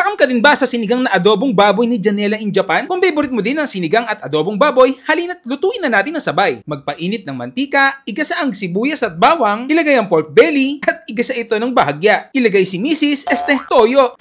Nagtakam ka din ba sa sinigang na adobong baboy ni Janela in Japan? Kung favorite mo din ang sinigang at adobong baboy, halina't lutuin na natin ng sabay. Magpainit ng mantika, igasa ang sibuyas at bawang, ilagay ang pork belly, at igasa ito ng bahagya. Ilagay si Mrs. Toyo.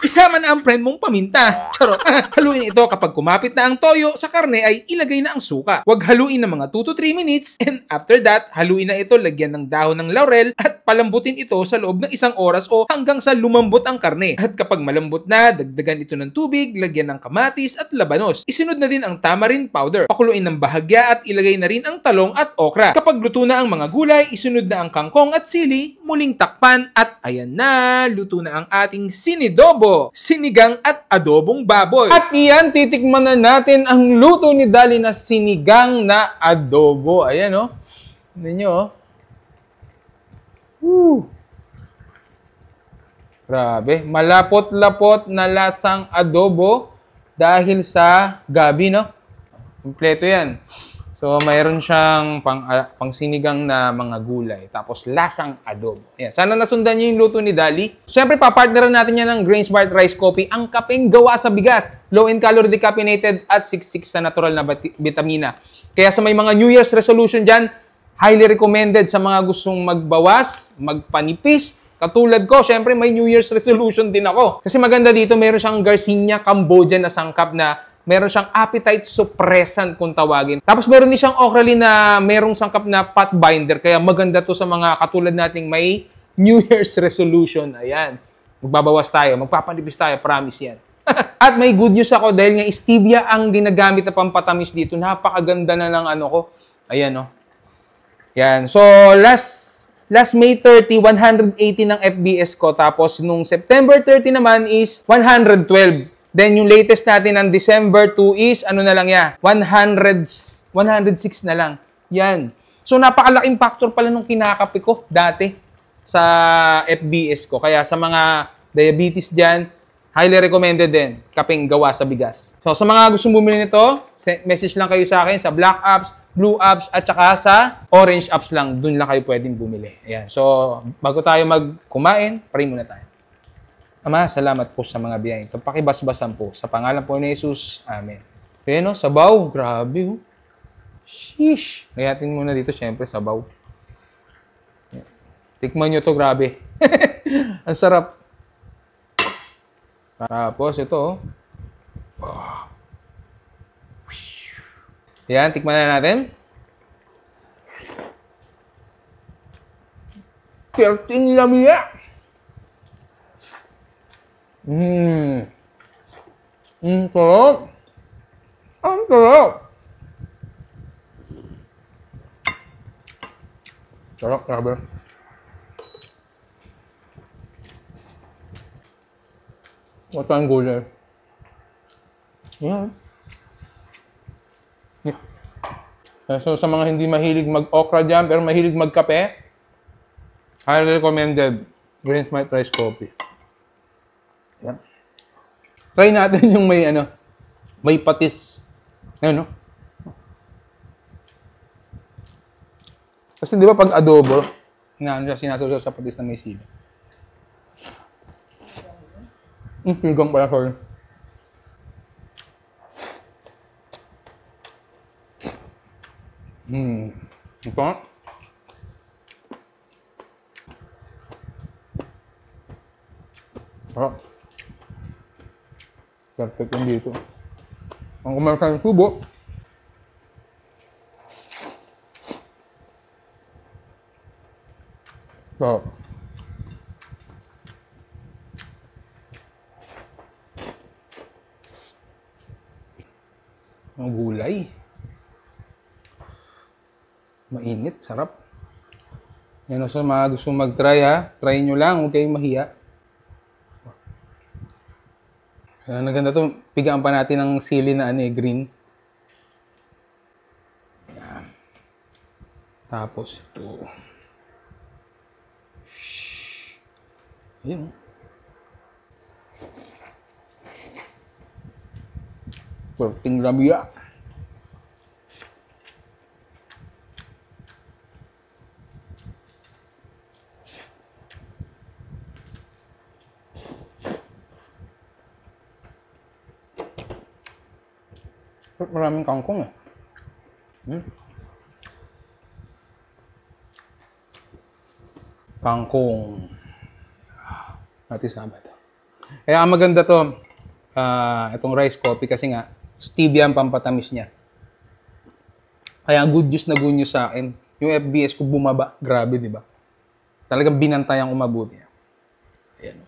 Isama na ang friend mong paminta. Charot. Haluin ito kapag kumapit na ang toyo sa karne ay ilagay na ang suka. Huwag haluin ng mga 2 to 3 minutes and after that, haluin na ito, lagyan ng dahon ng laurel at palambutin ito sa loob ng 1 oras o hanggang sa lumambot ang karne. At kapag malambot na, dagdagan ito ng tubig, lagyan ng kamatis at labanos. Isunod na din ang tamarind powder. Pakuluin ng bahagya at ilagay na rin ang talong at okra. Kapag luto na ang mga gulay, isunod na ang kangkong at sili, muling takpan at ayan na, luto na ang ating sinidobo, sinigang at adobong baboy. At iyan, titikman na natin ang luto ni Dali na sinigang na adobo. Ayan o. Tignan nyo o. Woo! Grabe. Malapot-lapot na lasang adobo dahil sa gabi, no? Kompleto yan. So, mayroon siyang pang sinigang na mga gulay. Tapos, lasang adobo. Ayan. Sana nasundan niyo yung luto ni Dali. Siyempre, papartneran natin yan ng Grain Smart Rice Coffee. Ang kapeng gawa sa bigas. Low in calorie decaffeinated at 6.6 sa natural na vitamina. Kaya sa may mga New Year's resolution dyan, highly recommended sa mga gustong magbawas, magpanipis. Katulad ko, syempre may New Year's resolution din ako. Kasi maganda dito, meron siyang Garcinia Cambodian na sangkap na meron siyang appetite suppressant kung tawagin. Tapos meron din siyang Ocralin na merong sangkap na pot binder. Kaya maganda to sa mga katulad nating may New Year's resolution. Ayan. Magbabawas tayo, magpapanipis tayo, promise yan. At may good news ako dahil nga stevia ang ginagamit na pampatamis dito. Napakaganda na ng ano ko. Ayan o. Yan. So, last May 30, 180 ng FBS ko. Tapos, nung September 30 naman is 112. Then, yung latest natin ng December 2 is, ano na lang yan? 106 na lang. Yan. So, napakalaking factor pala nung kinakape ko dati sa FBS ko. Kaya sa mga diabetes dyan, highly recommended din. Kapeng gawa sa bigas. So, sa mga gustong bumili nito, message lang kayo sa akin sa Black Apps, Blue Apps, at saka sa Orange Apps lang. Doon lang kayo pwedeng bumili. Ayan. So, bago tayo magkumain, pray muna tayo. Ama, salamat po sa mga biyaya ito. Pakibasbasan po. Sa pangalan po ni Jesus. Amen. Ayan o, sabaw. Grabe o. Sheesh. Layatin muna dito, syempre, sabaw. Tikman nyo to, grabe. Ang sarap. Tapos, ito o. Yan, tikman na natin. Perting lamia. Sarap. Ang sarap. Sarap, grabe. What ang gulay? Yan. So, sa mga hindi mahilig mag-okra dyan, pero mahilig magkape, highly recommended Grain Smart Rice Coffee. Yan. Try natin yung may patis. Ayan, no? Kasi di ba pag adobo, sinasawsaw sa patis na may sili. Sigang pala, sorry. Ito. Perfect yung dito. Ang kumain sa subo. So. Ang gulay. Mainit, sarap. Yan o, sa mga gusto mag-try ha. Try nyo lang, huwag kayong mahiya. Naganda to, pigaan pa natin ng sili na green. Yan. Tapos ito. Ayan o. Perting lamia. Maraming kangkong eh. Kangkong. Natisama ito. Kaya ang maganda to, itong rice coffee kasi nga, stevia ang pampatamis niya. Kaya good news na good news sa akin. Yung FBS ko bumaba. Grabe, di ba? Talagang binantayang umabuti. Ayan.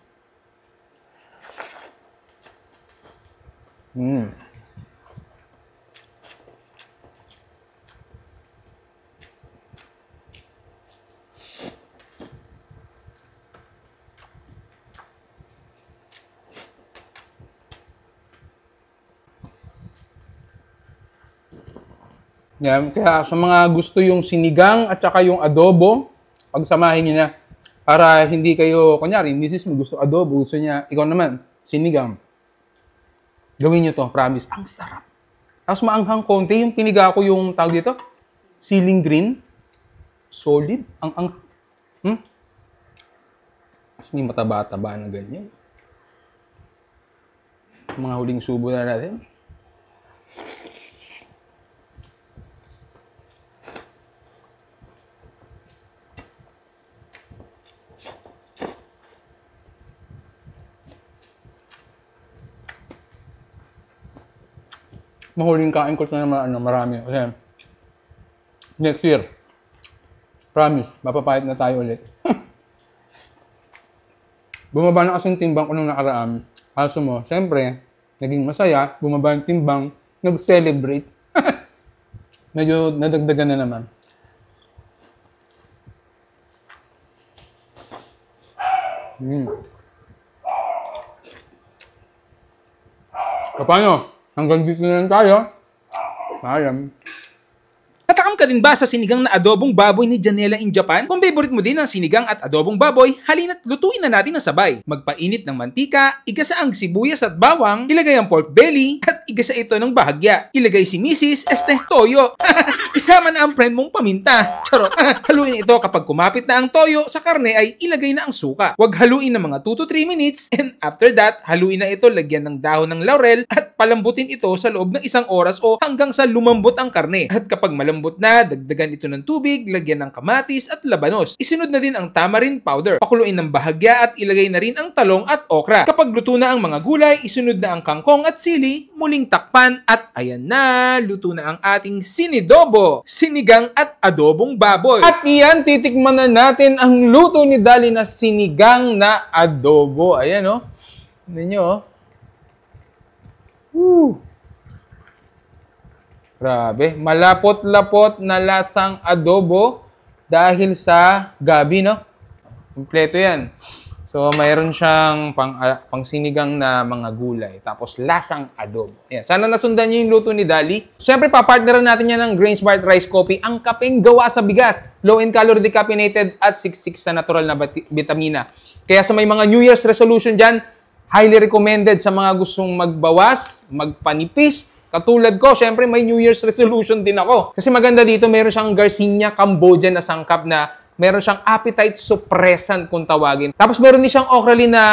Yan. Kaya sa mga gusto yung sinigang at saka yung adobo, pagsamahin niyo na para hindi kayo, kunyari, misis mo gusto adobo, gusto niya, ikaw naman, sinigang. Gawin niyo to, promise. Ang sarap. Tapos maanghang konti, yung piniga ko yung tawag dito, ceiling green, solid, Tapos may mataba-taba na ganyan. Mga huling subo na natin. Mahuling kain ko na naman marami. Kasi next year, promise, mapapayat na tayo ulit. Bumaba na kasing timbang ko nung nakaraan. Kaso mo, siyempre, naging masaya, bumaba yung timbang, nag-celebrate. Medyo nadagdagan na naman. Paano? Hanggang dito na lang tayo. Paalam. Natakam ka din ba sa sinigang na adobong baboy ni Janela in Japan? Kung favorite mo din ang sinigang at adobong baboy, halina't lutuin na natin ng sabay. Magpainit ng mantika, igasa ang sibuyas at bawang, ilagay ang pork belly, at igasa ito ng bahagya. Ilagay si Mrs. Toyo. Isama na ang friend mong paminta. Charot. Haluin ito kapag kumapit na ang toyo sa karne ay ilagay na ang suka. Huwag haluin ng mga 2 to 3 minutes and after that, haluin na ito lagyan ng dahon ng laurel at palambutin ito sa loob ng 1 oras o hanggang sa lumambot ang karne. At kapag malambot na, dagdagan ito ng tubig, lagyan ng kamatis at labanos. Isunod na din ang tamarind powder. Pakuluin ng bahagya at ilagay na rin ang talong at okra. Kapag luto na ang mga gulay, isunod na ang kangkong at sili, muling takpan at ayan na, luto na ang ating sinidobo, sinigang at adobong baboy. At iyan, titikman na natin ang luto ni Dali na sinigang na adobo. Ayan, oh. Tignan nyo, oh. Woo! Grabe. Malapot-lapot na lasang adobo dahil sa gabi, no? Kompleto yan. So, mayroon siyang pang sinigang na mga gulay. Tapos, lasang adobo. Ayan. Sana nasundan niyo yung luto ni Dali. Siyempre, papartneran natin yan ng Grain Smart Rice Coffee. Ang kapeng gawa sa bigas. Low in calorie decaffeinated at 6.6 sa natural na vitamina. Kaya sa may mga New Year's resolution dyan, highly recommended sa mga gustong magbawas, magpanipis. Katulad ko, syempre may New Year's resolution din ako. Kasi maganda dito, meron siyang Garcinia Cambodia na sangkap na meron siyang appetite suppressant kung tawagin. Tapos meron din siyang Ocralin na